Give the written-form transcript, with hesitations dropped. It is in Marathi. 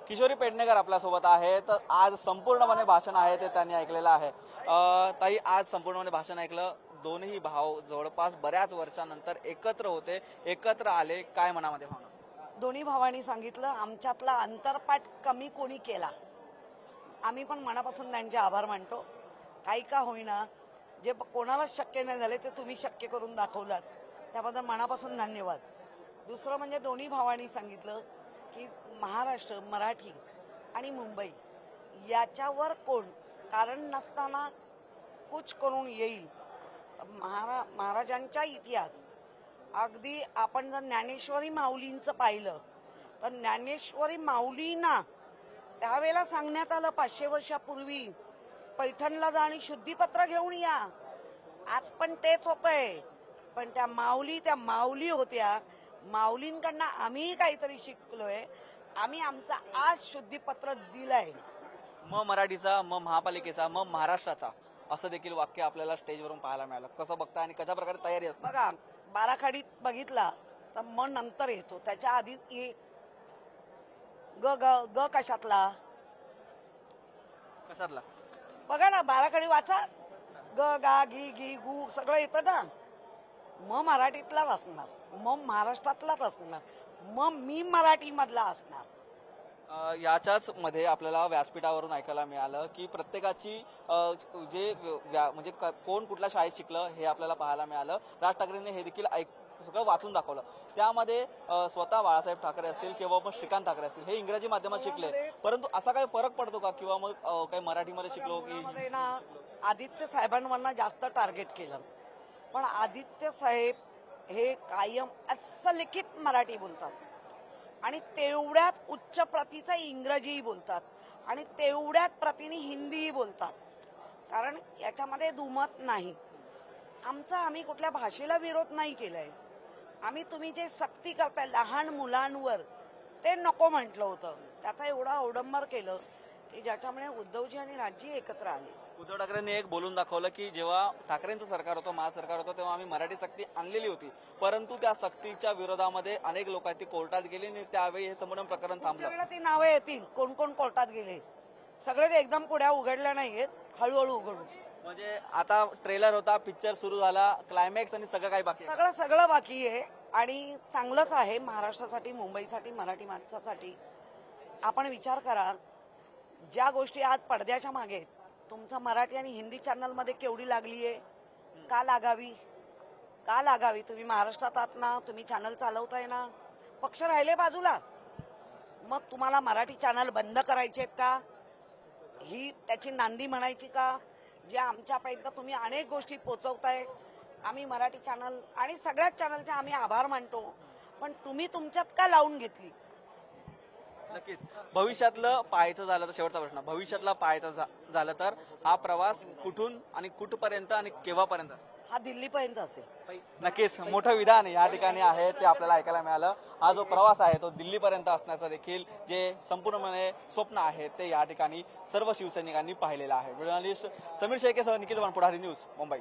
किशोरी पेडणेकर आपल्यासोबत आहेत। आज संपूर्णपणे भाषण आहे ते त्यांनी ऐकलेलं आहे। ताई, आज संपूर्णपणे भाषण ऐकलं। दोन्ही भाऊ जवळपास बऱ्याच वर्षानंतर एकत्र होते, एकत्र आले, काय मनामध्ये भावना? दोन्ही भावांनी सांगितलं आमच्यातला अंतरपाठ कमी कोणी केला, आम्ही पण मनापासून त्यांचे आभार मानतो। काही का होईना जे कोणालाच शक्य नाही झाले ते तुम्ही शक्य करून दाखवलात, त्याबद्दल मनापासून धन्यवाद। दुसरं म्हणजे दोन्ही भावांनी सांगितलं की महाराष्ट्र, मराठी आणि मुंबई याच्यावर कोण कारण नसताना कुछ करून येईल। महाराजांचा इतिहास अगदी आपण जर ज्ञानेश्वरी माऊलींचं पाहिलं तर ज्ञानेश्वरी माऊलींना त्यावेळेला सांगण्यात आलं 500 वर्षापूर्वी पैठणला जा आणि शुद्धीपत्र घेऊन या। आज पण तेच होतंय, पण त्या माऊली होत्या। माऊलींकडनं आम्ही काहीतरी शिकलोय, आम्ही आमचा आज शुद्धीपत्र दिलंय। मराठीचा, महापालिकेचा, महाराष्ट्राचा असं देखील वाक्य आपल्याला स्टेजवरून पाहायला मिळालं। कसं बघता आणि कशा प्रकारे तयारी असते? बघा, बाराखडीत बघितला तर नंतर येतो, त्याच्या आधी ग ग ग कशातला बघा ना, बाराखडी वाचा, ग गा घी घी गु सगळं येतं ना। मराठीतलाच असणार, महाराष्ट्रातलाच असणार, मी मराठी मधला असणार। याच्याच मध्ये आपल्याला व्यासपीठावरून ऐकायला मिळालं की प्रत्येकाची म्हणजे कोण कुठल्या शाळेत शिकलं हे आपल्याला पाहायला मिळालं। राज ठाकरेंनी हे देखील सगळं वाचून दाखवलं। त्यामध्ये स्वतः बाळासाहेब ठाकरे असतील किंवा मग श्रीकांत ठाकरे असतील हे इंग्रजी माध्यमात शिकले, परंतु असा काही फरक पडतो का? किंवा मग काही मराठीमध्ये शिकलो की ना, आदित्य साहेबांवरना जास्त टार्गेट केलं, पण आदित्य साहेब हे कायम असं लिखित मराठी बोलतात आणि तेवढ्याच उच्च प्रतीचं इंग्रजीही बोलतात आणि तेवढ्याच प्रतीने हिंदीही बोलतात, कारण याच्यामध्ये दुमत नाही। आम्ही कुठल्या भाषेला विरोध नाही केलाय, आम्ही तुम्ही जे सक्ती करताय लहान मुलांवर ते नको म्हटलं होतं, त्याचा एवढा अवडंबर केलं की ज्याच्यामुळे उद्धवजी आणि राजजी एकत्र आले। उद्धव ठाकरेंनी एक बोलून दाखवलं की जेव्हा ठाकरेंचं सरकार होतं, महासरकार होतं, तेव्हा आम्ही मराठी सक्ती आणलेली होती, परंतु त्या सक्तीच्या विरोधामध्ये अनेक लोक ती कोर्टात गेली आणि त्यावेळी हे संपूर्ण प्रकरण थांबलं। ती नावं येतील कोण कोण कोर्टात गेले, सगळे एकदम पुढ्या उघडल्या नाहीयेत, हळूहळू उघडू। म्हणजे आता ट्रेलर होता, पिक्चर सुरू झाला, क्लायमॅक्स आणि सगळं काही बाकी, सगळं बाकी आहे आणि चांगलंच आहे महाराष्ट्रासाठी, मुंबईसाठी, मराठी माणसासाठी। आपण विचार करा, ज्या गोष्टी आज पडद्याच्या मागे आहेत, तुमचं मराठी आणि हिंदी चॅनलमध्ये केवढी लागलीये, का लागावी? तुम्ही महाराष्ट्रात आहात ना, तुम्ही चॅनल चालवताय ना, पक्ष राहिले बाजूला, मग तुम्हाला मराठी चॅनल बंद करायचे आहेत का? ही त्याची नांदी म्हणायची का? जे आमच्यापर्यंत तुम्ही अनेक गोष्टी पोचवताय, आम्ही मराठी चॅनल आणि सगळ्याच चॅनलचे आम्ही आभार मानतो, पण तुम्ही तुमच्यात का लावून घेतली? नक्कीच भविष्यातलं पाहायचं झालं तर, शेवटचा प्रश्न, भविष्यातला पाहायचं झालं तर हा प्रवास कुठून आणि कुठपर्यंत आणि केव्हापर्यंत? हा दिल्लीपर्यंत असेल। नक्कीच मोठं विधान या ठिकाणी आहे ते आपल्याला ऐकायला मिळालं। हा जो प्रवास आहे तो दिल्लीपर्यंत असण्याचं देखील जे संपूर्णपणे स्वप्न आहे ते या ठिकाणी सर्व शिवसैनिकांनी पाहिलेलं आहे। जर्नलिस्ट समीर शेळकेसह निखिल वानपुढारी, न्यूज मुंबई।